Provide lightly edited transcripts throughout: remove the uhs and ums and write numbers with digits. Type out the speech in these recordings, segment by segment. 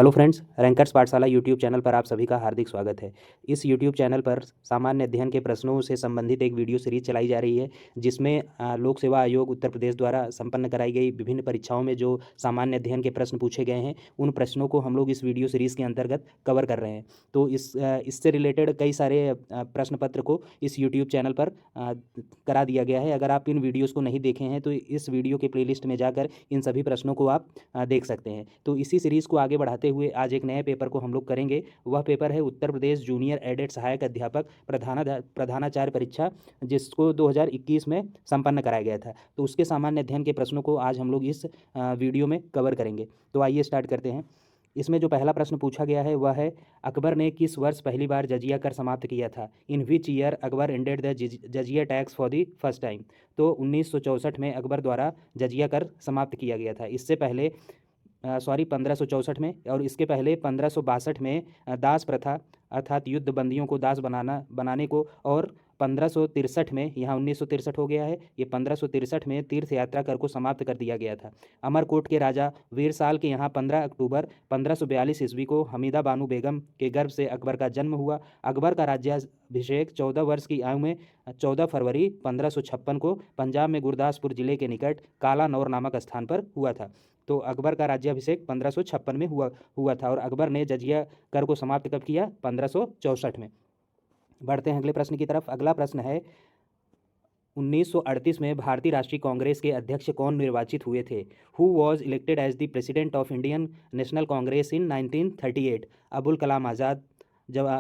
Hello friends, rankers पाठशाला YouTube channel पर आप सभी का हार्दिक स्वागत है। इस यूट्यूब चैनल पर सामान्य अध्ययन के प्रश्नों से संबंधित एक वीडियो सीरीज चलाई जा रही है, जिसमें लोक सेवा आयोग उत्तर प्रदेश द्वारा संपन्न कराई गई विभिन्न परीक्षाओं में जो सामान्य अध्ययन के प्रश्न पूछे गए हैं, उन प्रश्नों को हम लोग इस वीडियो सीरीज़ के अंतर्गत कवर कर रहे हैं। तो इससे रिलेटेड कई सारे प्रश्न पत्र को इस यूट्यूब चैनल पर करा दिया गया है। अगर आप इन वीडियोज़ को नहीं देखे हैं तो इस वीडियो के प्लेलिस्ट में जाकर इन सभी प्रश्नों को आप देख सकते हैं। तो इसी सीरीज़ को आगे बढ़ाते हुए आज एक नए पेपर को हम लोग करेंगे। वह पेपर है उत्तर प्रदेश जूनियर एडेड सहायक अध्यापक प्रधानाचार्य परीक्षा, जिसको 2021 में संपन्न कराया गया था। तो उसके सामान्य अध्ययन के प्रश्नों को आज हम लोग इस वीडियो में कवर करेंगे। तो आइए स्टार्ट करते हैं। इसमें जो पहला प्रश्न पूछा गया है वह है, अकबर ने किस वर्ष पहली बार जजिया कर समाप्त किया था? In which year Akbar ended the jizya tax for the first time? तो 1964 में अकबर द्वारा जजिया कर समाप्त किया गया था। इससे पहले 1564 में, और इसके पहले 1562 में दास प्रथा अर्थात युद्ध बंदियों को दास बनाने को, और 1563 में, यहाँ 1963 हो गया है, ये 1563 में तीर्थ यात्रा कर को समाप्त कर दिया गया था। अमरकोट के राजा वीरसाल के यहाँ 15 अक्टूबर 1542 ईस्वी को हमीदा बानो बेगम के गर्भ से अकबर का जन्म हुआ। अकबर का राज्याभिषेक 14 वर्ष की आयु में 14 फरवरी 1556 को पंजाब में गुरदासपुर जिले के निकट काला नौर नामक स्थान पर हुआ था। तो अकबर का राज्याभिषेक 1556 में हुआ था, और अकबर ने जजिया कर को समाप्त कब किया? 1564 में। बढ़ते हैं अगले प्रश्न की तरफ। अगला प्रश्न है, 1938 में भारतीय राष्ट्रीय कांग्रेस के अध्यक्ष कौन निर्वाचित हुए थे? Who was elected as the president of Indian National Congress in 1938? Abul Kalam Azad,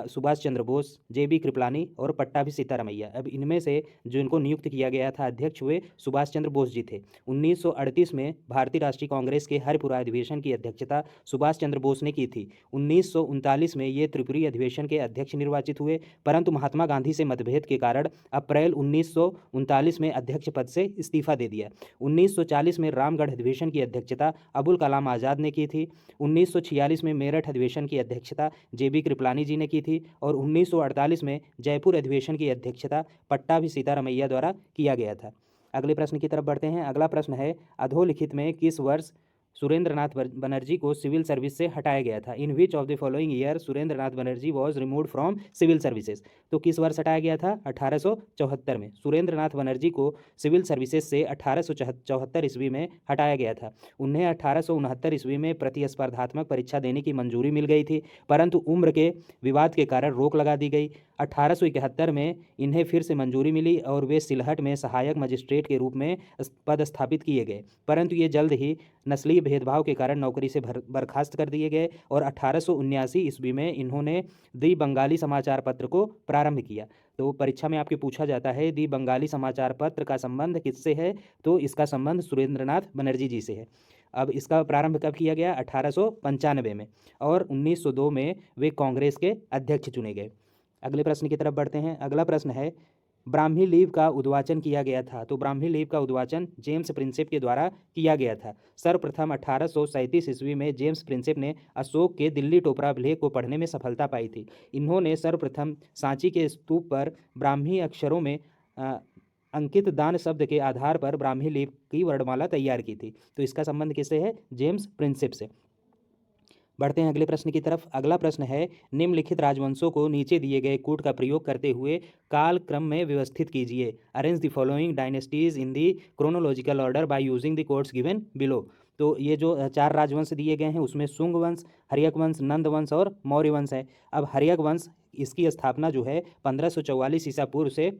Subhash Chandra Bose, JB Kripalani और पट्टाभी सीतारमैया। अब इनमें से जो इनको नियुक्त किया गया था अध्यक्ष, हुए सुभाष चंद्र बोस जी थे। 1938 में भारतीय राष्ट्रीय कांग्रेस के हरिपुरा अधिवेशन की अध्यक्षता सुभाष चंद्र बोस ने की थी। 1939 में ये त्रिपुरी अधिवेशन के अध्यक्ष निर्वाचित हुए, परंतु महात्मा गांधी से मतभेद के कारण अप्रैल 1939 में अध्यक्ष पद से इस्तीफा दे दिया। 1940 में रामगढ़ अधिवेशन की अध्यक्षता अबुल कलाम आज़ाद ने की थी। 1946 में मेरठ अधिवेशन की अध्यक्षता जेबी कृपलानी जी ने की थी, और 1948 में जयपुर अधिवेशन की अध्यक्षता पट्टाभी सीतारमैया द्वारा किया गया था। अगले प्रश्न की तरफ बढ़ते हैं। अगला प्रश्न है, अधोलिखित में किस वर्ष सुरेंद्र नाथ बनर्जी को सिविल सर्विस से हटाया गया था? In which of the following year Surendra Nath Banerjee was removed from civil services? तो किस वर्ष हटाया गया था? 1874 में। सुरेंद्र नाथ बनर्जी को सिविल सर्विसेज से 1874 ईस्वी में हटाया गया था। उन्हें 1869 ईस्वी में प्रतिस्पर्धात्मक परीक्षा देने की मंजूरी मिल गई थी, परंतु उम्र के विवाद के कारण रोक लगा दी गई। 1871 में इन्हें फिर से मंजूरी मिली और वे सिलहट में सहायक मजिस्ट्रेट के रूप में पदस्थापित किए गए, परंतु ये जल्द ही नस्लीय भेदभाव के कारण नौकरी से बर्खास्त कर दिए गए, और 1879 ईस्वी में इन्होंने दी बंगाली समाचार पत्र को प्रारंभ किया। तो परीक्षा में आपके पूछा जाता है, दी बंगाली समाचार पत्र का संबंध किससे है? तो इसका संबंध सुरेंद्र नाथ बनर्जी जी से है। अब इसका प्रारंभ कब किया गया? 1895 में, और 1902 में वे कांग्रेस के अध्यक्ष चुने गए। अगले प्रश्न की तरफ बढ़ते हैं। अगला प्रश्न है, ब्राह्मी लीव का उद्वाचन किया गया था? तो ब्राह्मी लीव का उद्वाचन जेम्स प्रिंसेप के द्वारा किया गया था। सर्वप्रथम 1837 ईस्वी में जेम्स प्रिंसेप ने अशोक के दिल्ली टोपरा लेख को पढ़ने में सफलता पाई थी। इन्होंने सर्वप्रथम सांची के स्तूप पर ब्राह्मी अक्षरों में अंकित दान शब्द के आधार पर ब्राह्मी लीव की वर्णमाला तैयार की थी। तो इसका संबंध किससे है? जेम्स प्रिंसेप से। बढ़ते हैं अगले प्रश्न की तरफ। अगला प्रश्न है, निम्नलिखित राजवंशों को नीचे दिए गए कूट का प्रयोग करते हुए काल क्रम में व्यवस्थित कीजिए। Arrange the following dynasties in the chronological order by using the codes given below. तो ये जो 4 राजवंश दिए गए हैं, उसमें शुंग वंश, हर्यक वंश, नंद वंश और मौर्य वंश है। अब हर्यक वंश, इसकी स्थापना जो है 1544 ईसा पूर्व से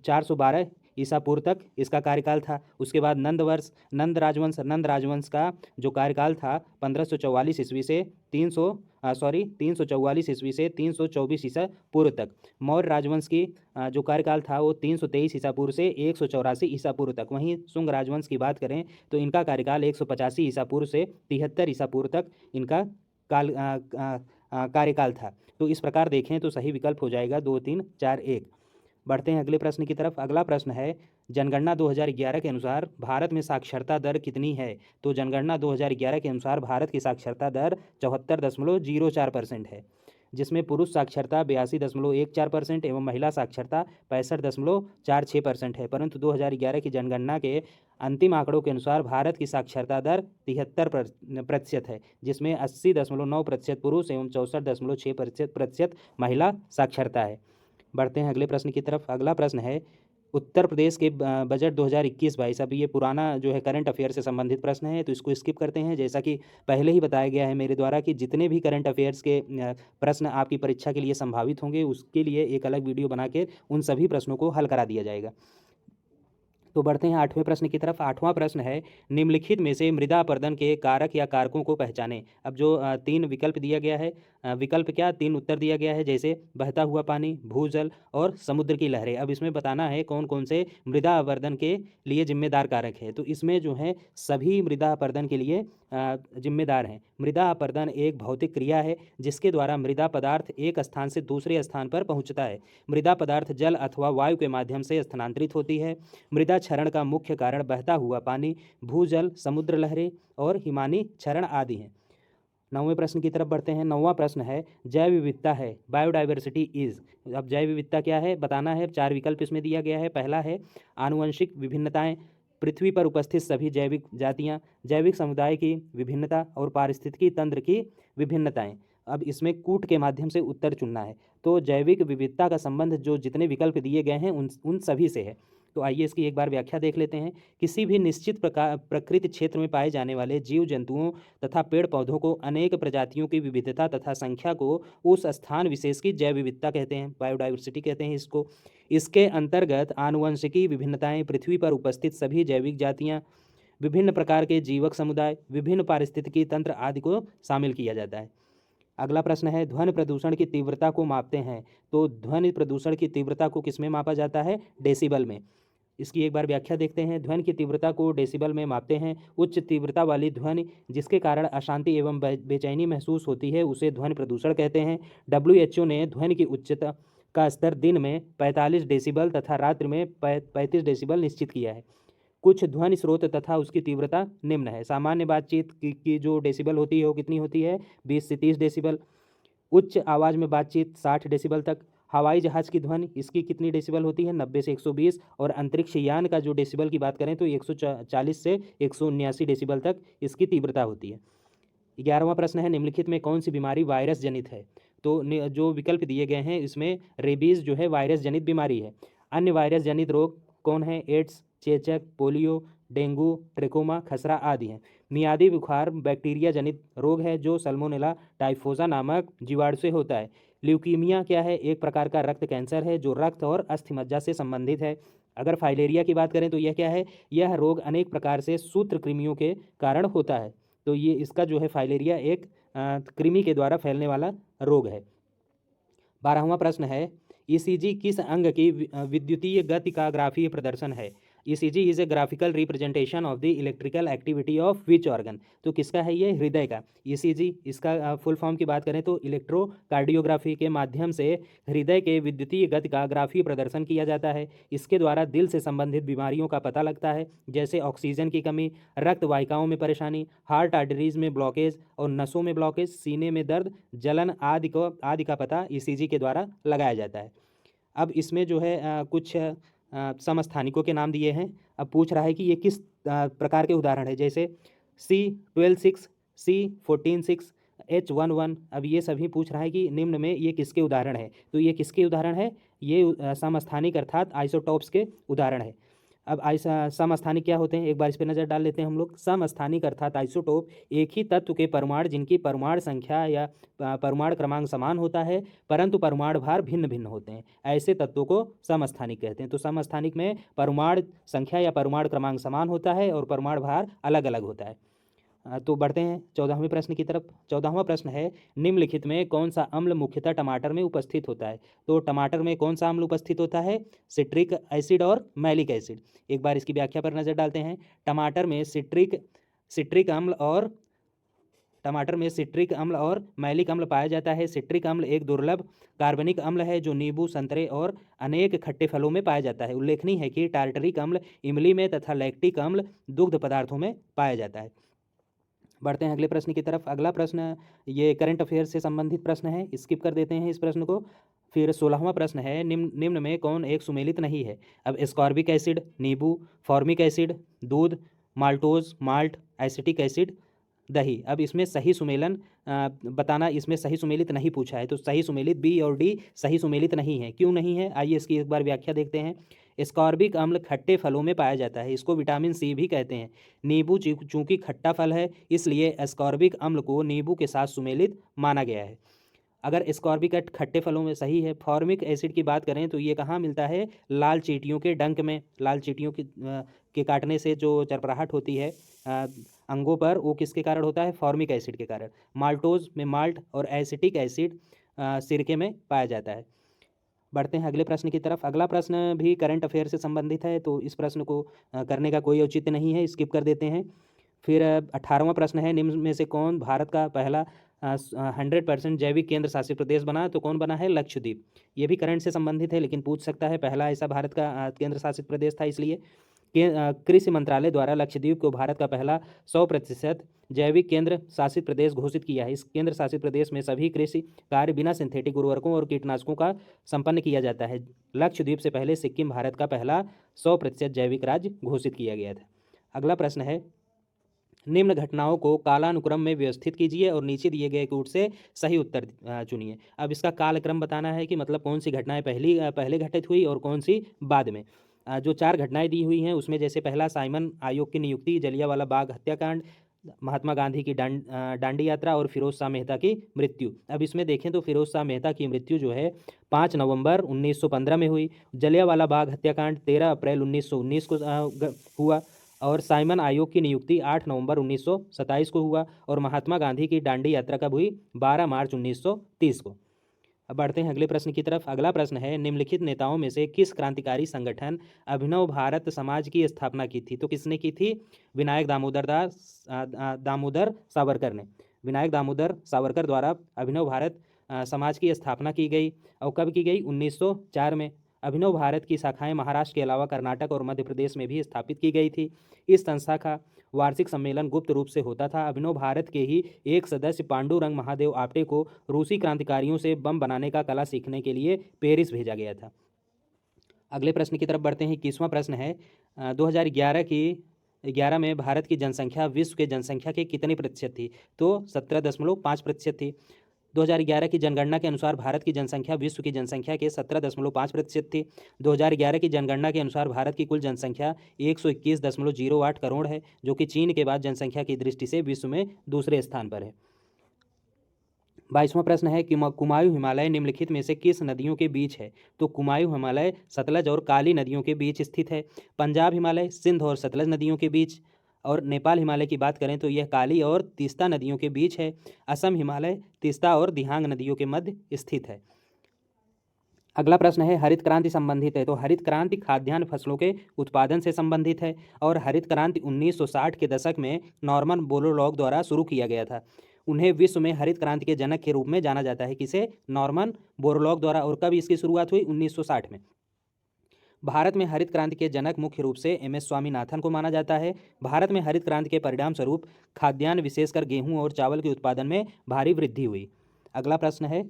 412 ईसा पूर्व तक इसका कार्यकाल था। उसके बाद नंद राजवंश का जो कार्यकाल था 1544 ईस्वी से 344 ईस्वी से 324 ईसा पूर्व तक। मौर्य राजवंश की जो कार्यकाल था वो 323 ईसा पूर्व से 184 ईसा पूर्व तक। वहीं शुंग राजवंश की बात करें तो इनका कार्यकाल 185 ईसा पूर्व से 73 ईसा पूर्व तक इनका कार्यकाल था। तो इस प्रकार देखें तो सही विकल्प हो जाएगा 2, 3, 4, 1। बढ़ते हैं अगले प्रश्न की तरफ। अगला प्रश्न है, जनगणना 2011 के अनुसार भारत में साक्षरता दर कितनी है? तो जनगणना 2011 के अनुसार भारत की साक्षरता दर 74.04% है। जिसमें पुरुष साक्षरता 82.14% एवं महिला साक्षरता 65.46% है। परंतु 2011 की जनगणना के अंतिम आंकड़ों के अनुसार भारत की साक्षरता दर 73% है, जिसमें 80.9% पुरुष एवं 64.6% महिला साक्षरता है। बढ़ते हैं अगले प्रश्न की तरफ। अगला प्रश्न है उत्तर प्रदेश के बजट 2021-22। अब ये पुराना जो है करंट अफेयर से संबंधित प्रश्न है, तो इसको स्किप करते हैं। जैसा कि पहले ही बताया गया है मेरे द्वारा कि जितने भी करंट अफेयर्स के प्रश्न आपकी परीक्षा के लिए संभावित होंगे, उसके लिए एक अलग वीडियो बना के उन सभी प्रश्नों को हल करा दिया जाएगा। तो बढ़ते हैं 8वें प्रश्न की तरफ। 8वां प्रश्न है निम्नलिखित में से मृदा अपरदन के कारक या कारकों को पहचानें। अब जो 3 विकल्प दिया गया है, विकल्प क्या 3 उत्तर दिया गया है, जैसे बहता हुआ पानी, भूजल और समुद्र की लहरें। अब इसमें बताना है कौन कौन से मृदा अपरदन के लिए जिम्मेदार कारक है। तो इसमें जो है सभी मृदा अपरदन के लिए जिम्मेदार हैं। मृदा अपरदन एक भौतिक क्रिया है जिसके द्वारा मृदा पदार्थ एक स्थान से दूसरे स्थान पर पहुंचता है। मृदा पदार्थ जल अथवा वायु के माध्यम से स्थानांतरित होती है। मृदा क्षरण का मुख्य कारण बहता हुआ पानी, भूजल, समुद्र लहरें और हिमानी क्षरण आदि हैं। 9वें प्रश्न की तरफ बढ़ते हैं। 9वां प्रश्न है जैव विविधता है, बायोडाइवर्सिटी इज। अब जैव विविधता क्या है बताना है। 4 विकल्प इसमें दिया गया है। पहला है आनुवंशिक विभिन्नताएं, पृथ्वी पर उपस्थित सभी जैविक जातियां, जैविक समुदाय की विभिन्नता और पारिस्थितिकी तंत्र की विभिन्नताएं। अब इसमें कूट के माध्यम से उत्तर चुनना है। तो जैविक विविधता का संबंध जो जितने विकल्प दिए गए हैं उन सभी से है। तो आइए इसकी एक बार व्याख्या देख लेते हैं। किसी भी निश्चित प्रकृति क्षेत्र में पाए जाने वाले जीव जंतुओं तथा पेड़ पौधों को अनेक प्रजातियों की विविधता तथा संख्या को उस स्थान विशेष की जैव विविधता कहते हैं, बायोडाइवर्सिटी कहते हैं इसको। इसके अंतर्गत आनुवंशिकी विभिन्नताएं, पृथ्वी पर उपस्थित सभी जैविक जातियां, विभिन्न प्रकार के जीवक समुदाय, विभिन्न पारिस्थितिकी तंत्र आदि को शामिल किया जाता है। अगला प्रश्न है ध्वनि प्रदूषण की तीव्रता को मापते हैं। तो ध्वनि प्रदूषण की तीव्रता को किसमें मापा जाता है? डेसिबल में। इसकी एक बार व्याख्या देखते हैं। ध्वनि की तीव्रता को डेसिबल में मापते हैं। उच्च तीव्रता वाली ध्वनि जिसके कारण अशांति एवं बेचैनी महसूस होती है उसे ध्वनि प्रदूषण कहते हैं। WHO ने ध्वनि की उच्चता का स्तर दिन में 45 डेसिबल तथा रात्रि में 35 डेसिबल निश्चित किया है। कुछ ध्वनि स्रोत तथा उसकी तीव्रता निम्न है। सामान्य बातचीत की जो डेसिबल होती है वो कितनी होती है? 20 से 30 डेसिबल। उच्च आवाज़ में बातचीत 60 डेसिबल तक। हवाई जहाज़ की ध्वनि इसकी कितनी डेसिबल होती है? 90 से 120। और अंतरिक्ष यान का जो डेसिबल की बात करें तो 140 से 179 डेसिबल तक इसकी तीव्रता होती है। 11वां प्रश्न है निम्नलिखित में कौन सी बीमारी वायरस जनित है? तो जो विकल्प दिए गए हैं इसमें रेबीज़ जो है वायरस जनित बीमारी है। अन्य वायरस जनित रोग कौन है? एड्स, चेचक, पोलियो, डेंगू, ट्रिकोमा, खसरा आदि हैं। मियादी बुखार बैक्टीरिया जनित रोग है जो सल्मोनेला टाइफोसा नामक जीवाणु से होता है। ल्यूकीमिया क्या है? एक प्रकार का रक्त कैंसर है जो रक्त और अस्थि मज्जा से संबंधित है। अगर फाइलेरिया की बात करें तो यह क्या है? यह रोग अनेक प्रकार से सूत्रकृमियों के कारण होता है। तो ये इसका जो है फाइलेरिया एक कृमि के द्वारा फैलने वाला रोग है। 12वां प्रश्न है ECG किस अंग की विद्युतीय गति का ग्राफीय प्रदर्शन है? ECG is a graphical representation of the electrical activity of which organ. तो किसका है ये? हृदय का। ECG इसका फुल फॉर्म की बात करें तो इलेक्ट्रोकार्डियोग्राफी के माध्यम से हृदय के विद्युतीय गति का ग्राफीय प्रदर्शन किया जाता है। इसके द्वारा दिल से संबंधित बीमारियों का पता लगता है, जैसे ऑक्सीजन की कमी, रक्त वाहिकाओं में परेशानी, हार्ट आर्टरीज में ब्लॉकेज और नसों में ब्लॉकेज, सीने में दर्द, जलन आदि का पता ECG के द्वारा लगाया जाता है। अब इसमें जो है कुछ समस्थानिकों के नाम दिए हैं। अब पूछ रहा है कि ये किस प्रकार के उदाहरण है, जैसे C12-6, C14-6, H11। अब ये सभी पूछ रहा है कि निम्न में ये किसके उदाहरण है। तो ये किसके उदाहरण है? ये समस्थानिक अर्थात आइसोटॉप्स के उदाहरण है। अब समस्थानिक क्या होते हैं एक बार इस पर नज़र डाल लेते हैं हम लोग। समस्थानिक अर्थात आइसोटोप एक ही तत्व के परमाणु जिनकी परमाणु संख्या या परमाणु क्रमांक समान होता है परंतु परमाणु भार भिन्न भिन्न होते हैं, ऐसे तत्वों को समस्थानिक कहते हैं। तो समस्थानिक में परमाणु संख्या या परमाणु क्रमांक समान होता है और परमाणु भार अलग अलग होता है। तो बढ़ते हैं 14वें प्रश्न की तरफ। 14वां प्रश्न है निम्नलिखित में कौन सा अम्ल मुख्यतः टमाटर में उपस्थित होता है? तो टमाटर में कौन सा अम्ल उपस्थित होता है? सिट्रिक एसिड और मैलिक एसिड। एक बार इसकी व्याख्या पर नज़र डालते हैं। टमाटर में सिट्रिक अम्ल और मैलिक अम्ल पाया जाता है। सिट्रिक अम्ल एक दुर्लभ कार्बनिक अम्ल है जो नींबू, संतरे और अनेक खट्टे फलों में पाया जाता है। उल्लेखनीय है कि टार्टरिक अम्ल इमली में तथा लैक्टिक अम्ल दुग्ध पदार्थों में पाया जाता है। बढ़ते हैं अगले प्रश्न की तरफ। अगला प्रश्न ये करंट अफेयर से संबंधित प्रश्न है, स्किप कर देते हैं इस प्रश्न को। फिर 16वां प्रश्न है, निम्न निम्न में कौन एक सुमेलित नहीं है? अब एस्कॉर्बिक एसिड, नींबू, फॉर्मिक एसिड, दूध, माल्टोज, माल्ट, एसिटिक एसिड, दही। अब इसमें सही सुमेलन बताना, इसमें सही सुमेलित नहीं पूछा है, तो सही सुमेलित बी और डी सही सुमेलित नहीं है। क्यों नहीं है, आइए इसकी एक बार व्याख्या देखते हैं। एस्कॉर्बिक अम्ल खट्टे फलों में पाया जाता है, इसको विटामिन सी भी कहते हैं। नींबू चूंकि खट्टा फल है, इसलिए एस्कॉर्बिक अम्ल को नींबू के साथ सुमेलित माना गया है। अगर एस्कॉर्बिक खट्टे फलों में सही है। फॉर्मिक एसिड की बात करें तो ये कहाँ मिलता है? लाल चींटियों के डंक में, लाल चींटियों के काटने से जो चरपराहट होती है अंगों पर, वो किसके कारण होता है? फॉर्मिक एसिड के कारण। माल्टोज में माल्ट और एसिटिक एसिड सिरके में पाया जाता है। बढ़ते हैं अगले प्रश्न की तरफ। अगला प्रश्न भी करंट अफेयर से संबंधित है, तो इस प्रश्न को करने का कोई औचित्य नहीं है, स्किप कर देते हैं। फिर 18वां प्रश्न है, निम्न में से कौन भारत का पहला 100% जैविक केंद्र शासित प्रदेश बना? तो कौन बना है? लक्षद्वीप। ये भी करंट से संबंधित है, लेकिन पूछ सकता है, पहला ऐसा भारत का केंद्र शासित प्रदेश था, इसलिए कृषि मंत्रालय द्वारा लक्षद्वीप को भारत का पहला 100% जैविक केंद्र शासित प्रदेश घोषित किया है। इस केंद्र शासित प्रदेश में सभी कृषि कार्य बिना सिंथेटिक उर्वरकों और कीटनाशकों का संपन्न किया जाता है। लक्षद्वीप से पहले सिक्किम भारत का पहला 100% जैविक राज्य घोषित किया गया था। अगला प्रश्न है, निम्न घटनाओं को कालानुक्रम में व्यवस्थित कीजिए और नीचे दिए गए कूट से सही उत्तर चुनिए। अब इसका कालक्रम बताना है कि मतलब कौन सी घटनाएं पहले घटित हुई और कौन सी बाद में। जो 4 घटनाएं दी हुई हैं उसमें जैसे पहला साइमन आयोग की नियुक्ति, जलियांवाला बाग हत्याकांड, महात्मा गांधी की दांडी यात्रा और फिरोज शाह मेहता की मृत्यु। अब इसमें देखें तो फिरोज शाह मेहता की मृत्यु जो है 5 नवंबर 1915 में हुई। जलियांवाला बाग हत्याकांड 13 अप्रैल 1919 को हुआ और साइमन आयोग की नियुक्ति 8 नवंबर 1927 को हुआ और महात्मा गांधी की दांडी यात्रा कब हुई? 12 मार्च 1930 को। अब बढ़ते हैं अगले प्रश्न की तरफ। अगला प्रश्न है, निम्नलिखित नेताओं में से किस क्रांतिकारी संगठन अभिनव भारत समाज की स्थापना की थी? तो किसने की थी? विनायक दामोदर सावरकर ने। विनायक दामोदर सावरकर द्वारा अभिनव भारत समाज की स्थापना की गई और कब की गई? 1904 में। अभिनव भारत की शाखाएं महाराष्ट्र के अलावा कर्नाटक और मध्य प्रदेश में भी स्थापित की गई थी। इस संस्था का वार्षिक सम्मेलन गुप्त रूप से होता था। अभिनव भारत के ही एक सदस्य पांडुरंग महादेव आप्टे को रूसी क्रांतिकारियों से बम बनाने का कला सीखने के लिए पेरिस भेजा गया था। अगले प्रश्न की तरफ बढ़ते हैं। 21वां प्रश्न है, 2011 में भारत की जनसंख्या विश्व के जनसंख्या के कितने प्रतिशत थी? तो 17.5% थी। 2011 की जनगणना के अनुसार भारत की जनसंख्या विश्व की जनसंख्या के 17.5% थी। 2011 की जनगणना के अनुसार भारत की कुल जनसंख्या 121.08 करोड़ है, जो कि चीन के बाद जनसंख्या की दृष्टि से विश्व में दूसरे स्थान पर है। 22वां प्रश्न है कि कुमायूं हिमालय निम्नलिखित में से किस नदियों के बीच है? तो कुमायूं हिमालय सतलज और काली नदियों के बीच स्थित है। पंजाब हिमालय सिंध और सतलज नदियों के बीच, और नेपाल हिमालय की बात करें तो यह काली और तीस्ता नदियों के बीच है। असम हिमालय तीस्ता और दिहांग नदियों के मध्य स्थित है। अगला प्रश्न है, हरित क्रांति संबंधित है। तो हरित क्रांति खाद्यान्न फसलों के उत्पादन से संबंधित है और हरित क्रांति 1960 के दशक में नॉर्मन बोरलॉग द्वारा शुरू किया गया था। उन्हें विश्व में हरित क्रांति के जनक के रूप में जाना जाता है। किसे? नॉर्मन बोरलॉग द्वारा। और कब इसकी शुरुआत हुई? 1960 में। भारत में हरित क्रांति के जनक मुख्य रूप से एम एस स्वामीनाथन को माना जाता है। भारत में हरित क्रांति के परिणाम स्वरूप खाद्यान्न विशेषकर गेहूं और चावल के उत्पादन में भारी वृद्धि हुई। अगला प्रश्न है,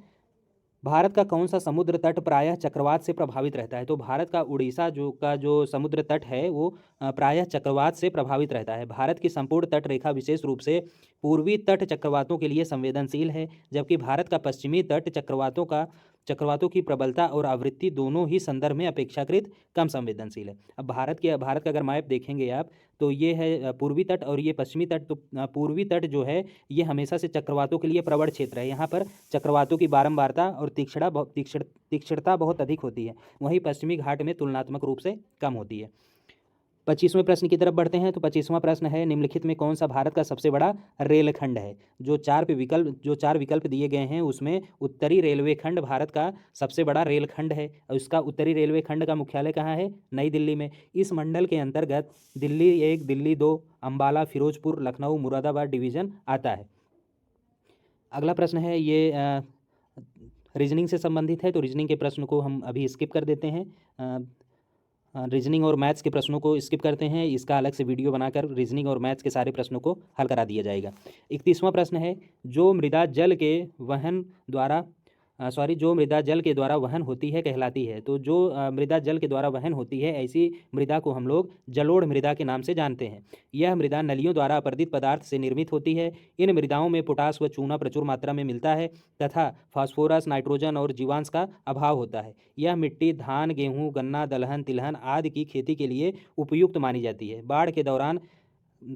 भारत का कौन सा समुद्र तट प्रायः चक्रवात से प्रभावित रहता है? तो भारत का उड़ीसा जो समुद्र तट है वो प्रायः चक्रवात से प्रभावित रहता है। भारत की संपूर्ण तट रेखा विशेष रूप से पूर्वी तट चक्रवातों के लिए संवेदनशील है, जबकि भारत का पश्चिमी तट चक्रवातों की प्रबलता और आवृत्ति दोनों ही संदर्भ में अपेक्षाकृत कम संवेदनशील है। अब भारत का अगर मैप देखेंगे आप तो ये है पूर्वी तट और ये पश्चिमी तट। तो पूर्वी तट जो है ये हमेशा से चक्रवातों के लिए प्रबल क्षेत्र है। यहाँ पर चक्रवातों की बारंबारता और तीक्ष्णता बहुत अधिक होती है। वहीं पश्चिमी घाट में तुलनात्मक रूप से कम होती है। 25वें प्रश्न की तरफ बढ़ते हैं। तो 25वां प्रश्न है, निम्नलिखित में कौन सा भारत का सबसे बड़ा रेलखंड है? जो चार विकल्प दिए गए हैं उसमें उत्तरी रेलवे खंड भारत का सबसे बड़ा रेलखंड है और इसका उत्तरी रेलवे खंड का मुख्यालय कहाँ है? नई दिल्ली में। इस मंडल के अंतर्गत दिल्ली 1, दिल्ली 2, अम्बाला, फिरोजपुर, लखनऊ, मुरादाबाद डिवीज़न आता है। अगला प्रश्न है ये रीजनिंग से संबंधित है, तो रीजनिंग के प्रश्न को हम अभी स्किप कर देते हैं। रीजनिंग और मैथ्स के प्रश्नों को स्किप करते हैं, इसका अलग से वीडियो बनाकर रीजनिंग और मैथ्स के सारे प्रश्नों को हल करा दिया जाएगा। 31वां प्रश्न है, जो मृदा जल के वहन द्वारा जो मृदा जल के द्वारा वहन होती है कहलाती है। तो जो मृदा जल के द्वारा वहन होती है ऐसी मृदा को हम लोग जलोढ़ मृदा के नाम से जानते हैं। यह मृदा नलियों द्वारा अपरदित पदार्थ से निर्मित होती है। इन मृदाओं में पोटास व चूना प्रचुर मात्रा में मिलता है तथा फास्फोरस, नाइट्रोजन और जीवांश का अभाव होता है। यह मिट्टी धान, गेहूँ, गन्ना, दलहन, तिलहन आदि की खेती के लिए उपयुक्त मानी जाती है।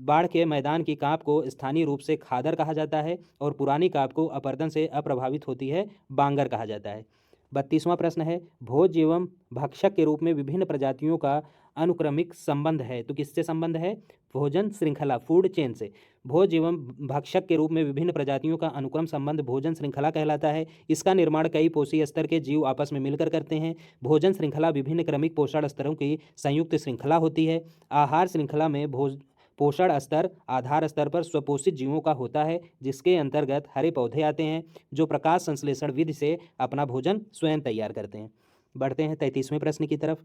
बाढ़ के मैदान की कांप को स्थानीय रूप से खादर कहा जाता है और पुरानी कांप को अपरदन से अप्रभावित होती है बांगर कहा जाता है। 32वां प्रश्न है, भोज्य एवं भक्षक के रूप में विभिन्न प्रजातियों का अनुक्रमिक संबंध है। तो किससे संबंध है? भोजन श्रृंखला, फूड चेन से। भोज्य एवं भक्षक के रूप में विभिन्न प्रजातियों का अनुक्रम संबंध भोजन श्रृंखला कहलाता है। इसका निर्माण कई पोषीय स्तर के जीव आपस में मिलकर करते हैं। भोजन श्रृंखला विभिन्न क्रमिक पोषण स्तरों की संयुक्त श्रृंखला होती है। आहार श्रृंखला में पोषण स्तर आधार स्तर पर स्वपोषित जीवों का होता है, जिसके अंतर्गत हरे पौधे आते हैं जो प्रकाश संश्लेषण विधि से अपना भोजन स्वयं तैयार करते हैं। बढ़ते हैं 33वें प्रश्न की तरफ।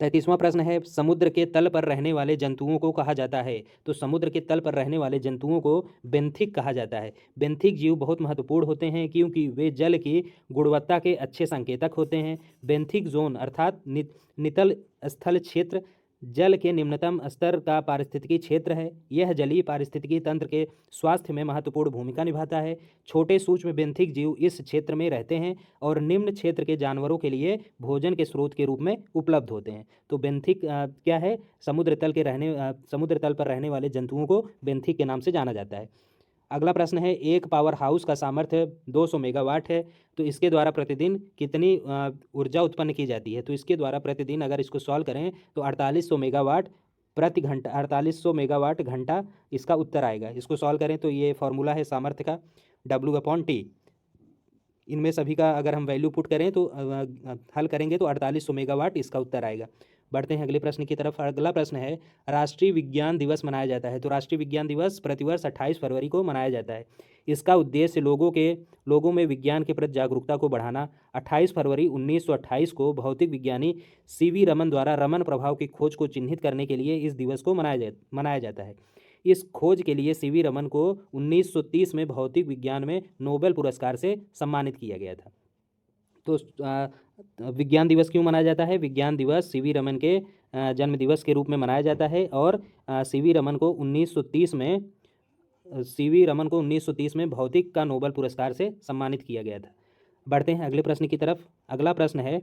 33वां प्रश्न है, समुद्र के तल पर रहने वाले जंतुओं को कहा जाता है। तो समुद्र के तल पर रहने वाले जंतुओं को बेंथिक कहा जाता है। बेंथिक जीव बहुत महत्वपूर्ण होते हैं क्योंकि वे जल की गुणवत्ता के अच्छे संकेतक होते हैं। बेंथिक जोन अर्थात नितल स्थल क्षेत्र जल के निम्नतम स्तर का पारिस्थितिकी क्षेत्र है। यह जलीय पारिस्थितिकी तंत्र के स्वास्थ्य में महत्वपूर्ण भूमिका निभाता है। छोटे सूक्ष्म बेंथिक जीव इस क्षेत्र में रहते हैं और निम्न क्षेत्र के जानवरों के लिए भोजन के स्रोत के रूप में उपलब्ध होते हैं। तो बेंथिक क्या है? समुद्र तल पर रहने वाले जंतुओं को बेंथिक के नाम से जाना जाता है। अगला प्रश्न है, एक पावर हाउस का सामर्थ्य 200 मेगावाट है। तो इसके द्वारा प्रतिदिन कितनी ऊर्जा उत्पन्न की जाती है? तो इसके द्वारा प्रतिदिन अगर इसको सॉल्व करें तो 4800 मेगावाट प्रति घंटा, 4800 मेगावाट घंटा इसका उत्तर आएगा। इसको सॉल्व करें तो ये फॉर्मूला है सामर्थ्य का, W/T। इनमें सभी का अगर हम वैल्यू पुट करें तो हल करेंगे तो 4800 मेगावाट इसका उत्तर आएगा। बढ़ते हैं अगले प्रश्न की तरफ। अगला प्रश्न है, राष्ट्रीय विज्ञान दिवस मनाया जाता है। तो राष्ट्रीय विज्ञान दिवस प्रतिवर्ष 28 फरवरी को मनाया जाता है। इसका उद्देश्य लोगों में विज्ञान के प्रति जागरूकता को बढ़ाना। 28 फरवरी 1928 को भौतिक विज्ञानी CV रमन द्वारा रमन प्रभाव की खोज को चिन्हित करने के लिए इस दिवस को मनाया जाता है। इस खोज के लिए CV रमन को 1930 में भौतिक विज्ञान में नोबेल पुरस्कार से सम्मानित किया गया था। तो विज्ञान दिवस क्यों मनाया जाता है? विज्ञान दिवस CV रमन के जन्म दिवस के रूप में मनाया जाता है और CV रमन को 1930 में भौतिक का नोबेल पुरस्कार से सम्मानित किया गया था। बढ़ते हैं अगले प्रश्न की तरफ। अगला प्रश्न है,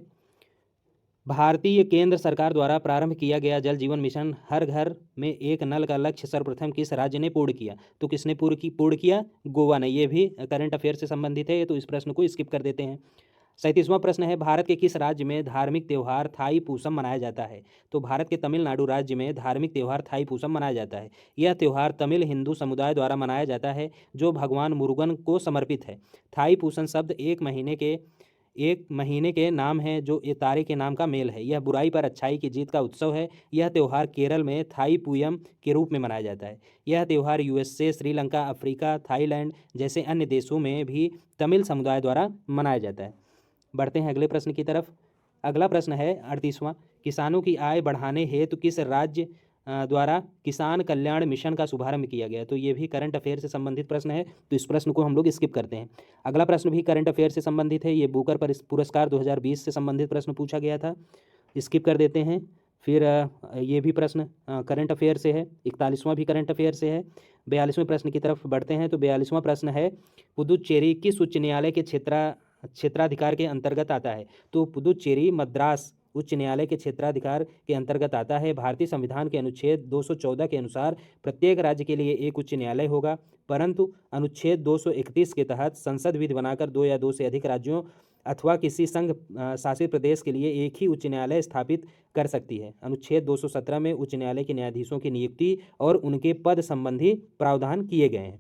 भारतीय केंद्र सरकार द्वारा प्रारंभ किया गया जल जीवन मिशन हर घर में एक नल का लक्ष्य सर्वप्रथम किस राज्य ने पूर्ण किया? तो किसने पूर्ण किया? गोवा ने। ये भी करंट अफेयर से संबंधित है, तो इस प्रश्न को स्किप कर देते हैं। 37वां प्रश्न है, भारत के किस राज्य में धार्मिक त्यौहार थाई पूसम मनाया जाता है? तो भारत के तमिलनाडु राज्य में धार्मिक त्यौहार थाई पूसम मनाया जाता है। यह त्यौहार तमिल हिंदू समुदाय द्वारा मनाया जाता है जो भगवान मुरुगन को समर्पित है। थाई पूसम शब्द एक महीने के नाम है जो ये तारे के नाम का मेल है। यह बुराई पर अच्छाई की जीत का उत्सव है। यह त्यौहार केरल में थाई पूयम के रूप में मनाया जाता है। यह त्यौहार USA, श्रीलंका, अफ्रीका, थाईलैंड जैसे अन्य देशों में भी तमिल समुदाय द्वारा मनाया जाता है। बढ़ते हैं अगले प्रश्न की तरफ। अगला प्रश्न है 38वां, किसानों की आय बढ़ाने हेतु किस राज्य द्वारा किसान कल्याण मिशन का शुभारंभ किया गया? तो ये भी करंट अफेयर से संबंधित प्रश्न है, तो इस प्रश्न को हम लोग स्किप करते हैं। अगला प्रश्न भी करंट अफेयर से संबंधित है। ये बुकर पुरस्कार 2020 से संबंधित प्रश्न पूछा गया था, स्किप कर देते हैं। फिर ये भी प्रश्न करंट अफेयर से है। 41वां भी करंट अफेयर से है। 42वें प्रश्न की तरफ बढ़ते हैं। तो 42वां प्रश्न है, पुदुचेरी किस उच्च न्यायालय के क्षेत्राधिकार के अंतर्गत आता है? तो पुदुचेरी मद्रास उच्च न्यायालय के क्षेत्राधिकार के अंतर्गत आता है। भारतीय संविधान के अनुच्छेद 214 के अनुसार प्रत्येक राज्य के लिए एक उच्च न्यायालय होगा, परंतु अनुच्छेद 231 के तहत संसद विधि बनाकर 2 या 2 से अधिक राज्यों अथवा किसी संघ शासित प्रदेश के लिए एक ही उच्च न्यायालय स्थापित कर सकती है। अनुच्छेद 217 में उच्च न्यायालय के न्यायाधीशों की नियुक्ति और उनके पद संबंधी प्रावधान किए गए हैं।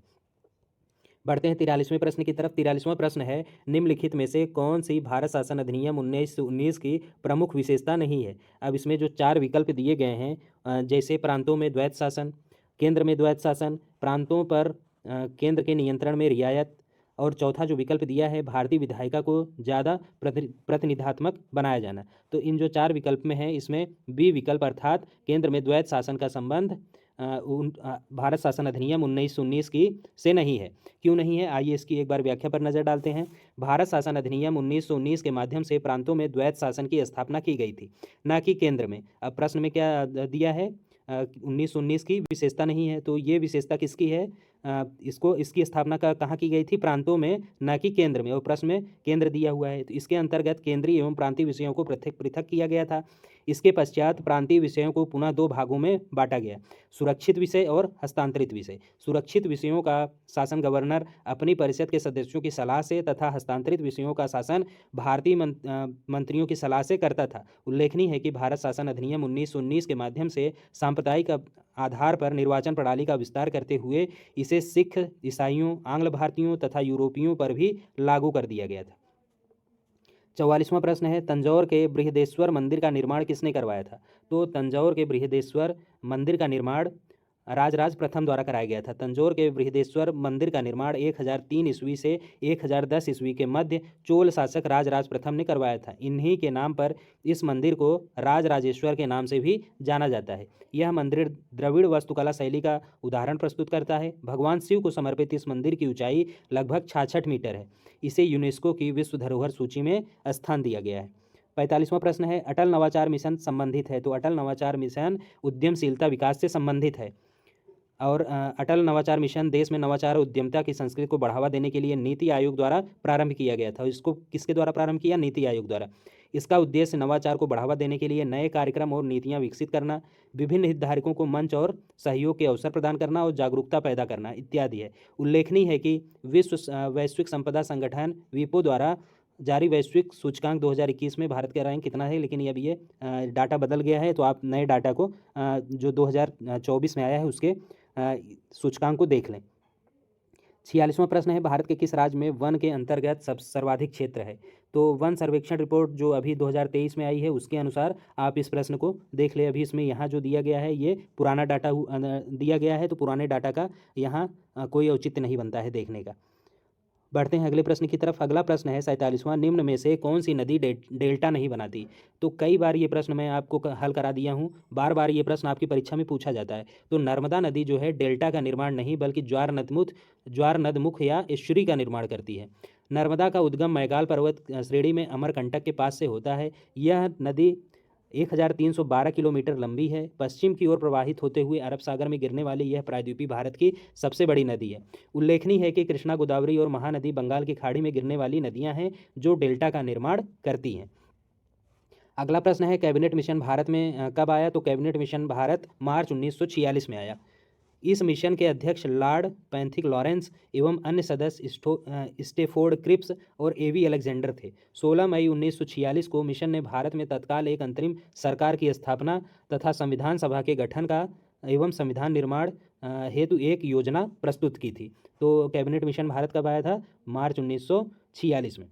बढ़ते हैं 43वें प्रश्न की तरफ। 43वां प्रश्न है, निम्नलिखित में से कौन सी भारत शासन अधिनियम 1919 की प्रमुख विशेषता नहीं है? अब इसमें जो 4 विकल्प दिए गए हैं, जैसे प्रांतों में द्वैत शासन, केंद्र में द्वैत शासन, प्रांतों पर केंद्र के नियंत्रण में रियायत, और चौथा जो विकल्प दिया है, भारतीय विधायिका को ज़्यादा प्रतिनिधात्मक बनाया जाना। तो इन जो 4 विकल्प में है, इसमें बी विकल्प अर्थात केंद्र में द्वैत शासन का संबंध भारत शासन अधिनियम 1919 की से नहीं है। क्यों नहीं है, आइए इसकी एक बार व्याख्या पर नज़र डालते हैं। भारत शासन अधिनियम 1919 के माध्यम से प्रांतों में द्वैत शासन की स्थापना की गई थी, ना कि केंद्र में। अब प्रश्न में क्या दिया है, 1919 की विशेषता नहीं है, तो ये विशेषता किसकी है, इसकी स्थापना कहाँ की गई थी, प्रांतों में, ना कि केंद्र में। और प्रश्न में केंद्र दिया हुआ है, तो इसके अंतर्गत केंद्रीय एवं प्रांतीय विषयों को पृथक पृथक किया गया था। इसके पश्चात प्रांतीय विषयों को पुनः 2 भागों में बांटा गया, सुरक्षित विषय और हस्तांतरित विषय। सुरक्षित विषयों का शासन गवर्नर अपनी परिषद के सदस्यों की सलाह से तथा हस्तांतरित विषयों का शासन भारतीय मंत्रियों की सलाह से करता था। उल्लेखनीय है कि भारत शासन अधिनियम 1919 के माध्यम से सांप्रदायिक आधार पर निर्वाचन प्रणाली का विस्तार करते हुए इसे सिख, ईसाइयों, आंग्ल भारतीयों तथा यूरोपियों पर भी लागू कर दिया गया था। 44वां प्रश्न है, तंजौर के बृहदेश्वर मंदिर का निर्माण किसने करवाया था। तो तंजौर के बृहदेश्वर मंदिर का निर्माण राजराज प्रथम द्वारा कराया गया था। तंजौर के बृहदेश्वर मंदिर का निर्माण 1003 ईस्वी से 1010 ईस्वी के मध्य चोल शासक राजराज प्रथम ने करवाया था। इन्हीं के नाम पर इस मंदिर को राजराजेश्वर के नाम से भी जाना जाता है। यह मंदिर द्रविड़ वास्तुकला शैली का उदाहरण प्रस्तुत करता है। भगवान शिव को समर्पित इस मंदिर की ऊंचाई लगभग 66 मीटर है। इसे यूनेस्को की विश्व धरोहर सूची में स्थान दिया गया है। 45वां प्रश्न है, अटल नवाचार मिशन संबंधित है। तो अटल नवाचार मिशन उद्यमशीलता विकास से संबंधित है। और अटल नवाचार मिशन देश में नवाचार और उद्यमिता की संस्कृति को बढ़ावा देने के लिए नीति आयोग द्वारा प्रारंभ किया गया था। इसको किसके द्वारा प्रारंभ किया, नीति आयोग द्वारा। इसका उद्देश्य नवाचार को बढ़ावा देने के लिए नए कार्यक्रम और नीतियां विकसित करना, विभिन्न हितधारकों को मंच और सहयोग के अवसर प्रदान करना और जागरूकता पैदा करना इत्यादि है। उल्लेखनीय है कि वैश्विक संपदा संगठन वीपो द्वारा जारी वैश्विक सूचकांक 2021 में भारत का रैंक कितना है, लेकिन अब ये डाटा बदल गया है, तो आप नए डाटा को जो 2024 में आया है उसके सूचकांक को देख लें। 46वां प्रश्न है, भारत के किस राज्य में वन के अंतर्गत सर्वाधिक क्षेत्र है। तो वन सर्वेक्षण रिपोर्ट जो अभी 2023 में आई है उसके अनुसार आप इस प्रश्न को देख ले। अभी इसमें यहाँ जो दिया गया है ये पुराना डाटा दिया गया है, तो पुराने डाटा का यहाँ कोई औचित्य नहीं बनता है देखने का। बढ़ते हैं अगले प्रश्न की तरफ। अगला प्रश्न है 47वां, निम्न में से कौन सी नदी डेल्टा नहीं बनाती। तो कई बार ये प्रश्न मैं आपको हल करा दिया हूँ, बार बार ये प्रश्न आपकी परीक्षा में पूछा जाता है। तो नर्मदा नदी जो है डेल्टा का निर्माण नहीं बल्कि ज्वार नदमुख या एस्चुरी का निर्माण करती है। नर्मदा का उद्गम मैगाल पर्वत श्रेणी में अमरकंटक के पास से होता है। यह नदी 1312 किलोमीटर लंबी है। पश्चिम की ओर प्रवाहित होते हुए अरब सागर में गिरने वाली यह प्रायद्वीपीय भारत की सबसे बड़ी नदी है। उल्लेखनीय है कि कृष्णा, गोदावरी और महानदी बंगाल की खाड़ी में गिरने वाली नदियां हैं जो डेल्टा का निर्माण करती हैं। अगला प्रश्न है, कैबिनेट मिशन भारत में कब आया। तो कैबिनेट मिशन भारत मार्च 1946 में आया। इस मिशन के अध्यक्ष लॉर्ड पैथिक लॉरेंस एवं अन्य सदस्य स्टेफोर्ड क्रिप्स और एवी अलेक्जेंडर थे। 16 मई 1946 को मिशन ने भारत में तत्काल एक अंतरिम सरकार की स्थापना तथा संविधान सभा के गठन का एवं संविधान निर्माण हेतु एक योजना प्रस्तुत की थी। तो कैबिनेट मिशन भारत कब आया था, मार्च 1946 में।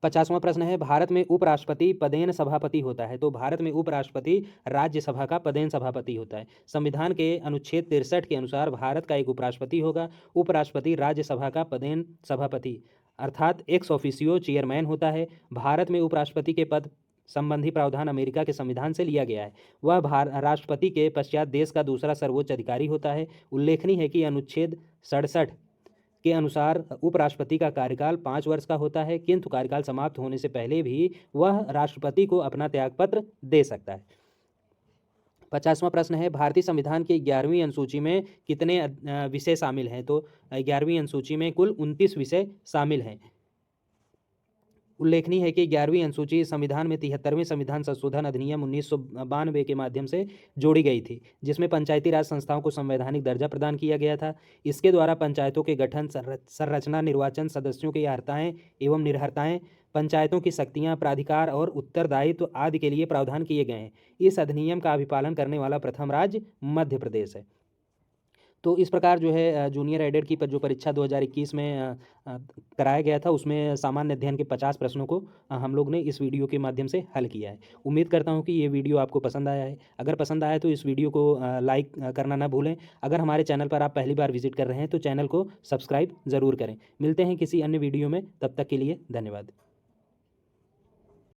50वां प्रश्न है, भारत में उपराष्ट्रपति पदेन सभापति होता है। तो भारत में उपराष्ट्रपति राज्यसभा का पदेन सभापति होता है। संविधान के अनुच्छेद 63 के अनुसार भारत का एक उपराष्ट्रपति होगा। उपराष्ट्रपति राज्यसभा का पदेन सभापति अर्थात एक्स ऑफिसियो चेयरमैन होता है। भारत में उपराष्ट्रपति के पद संबंधी प्रावधान अमेरिका के संविधान से लिया गया है। वह राष्ट्रपति के पश्चात देश का दूसरा सर्वोच्च अधिकारी होता है। उल्लेखनीय है कि अनुच्छेद 67 के अनुसार उपराष्ट्रपति का कार्यकाल 5 वर्ष का होता है, किंतु कार्यकाल समाप्त होने से पहले भी वह राष्ट्रपति को अपना त्यागपत्र दे सकता है। 50वां प्रश्न है, भारतीय संविधान की 11वीं अनुसूची में कितने विषय शामिल हैं। तो 11वीं अनुसूची में कुल 29 विषय शामिल हैं। उल्लेखनीय है कि 11वीं अनुसूची संविधान में 73वें संविधान संशोधन अधिनियम 1992 के माध्यम से जोड़ी गई थी, जिसमें पंचायती राज संस्थाओं को संवैधानिक दर्जा प्रदान किया गया था। इसके द्वारा पंचायतों के गठन, संरचना, निर्वाचन, सदस्यों की अर्हताएं एवं निरर्हताएं, पंचायतों की शक्तियां, प्राधिकार और उत्तरदायित्व आदि के लिए प्रावधान किए गए हैं। इस अधिनियम का अभिपालन करने वाला प्रथम राज्य मध्य प्रदेश है। तो इस प्रकार जो है जूनियर एडेड की जो परीक्षा 2021 में कराया गया था, उसमें सामान्य अध्ययन के 50 प्रश्नों को हम लोग ने इस वीडियो के माध्यम से हल किया है। उम्मीद करता हूँ कि ये वीडियो आपको पसंद आया है। अगर पसंद आया तो इस वीडियो को लाइक करना ना भूलें। अगर हमारे चैनल पर आप पहली बार विजिट कर रहे हैं तो चैनल को सब्सक्राइब ज़रूर करें। मिलते हैं किसी अन्य वीडियो में, तब तक के लिए धन्यवाद।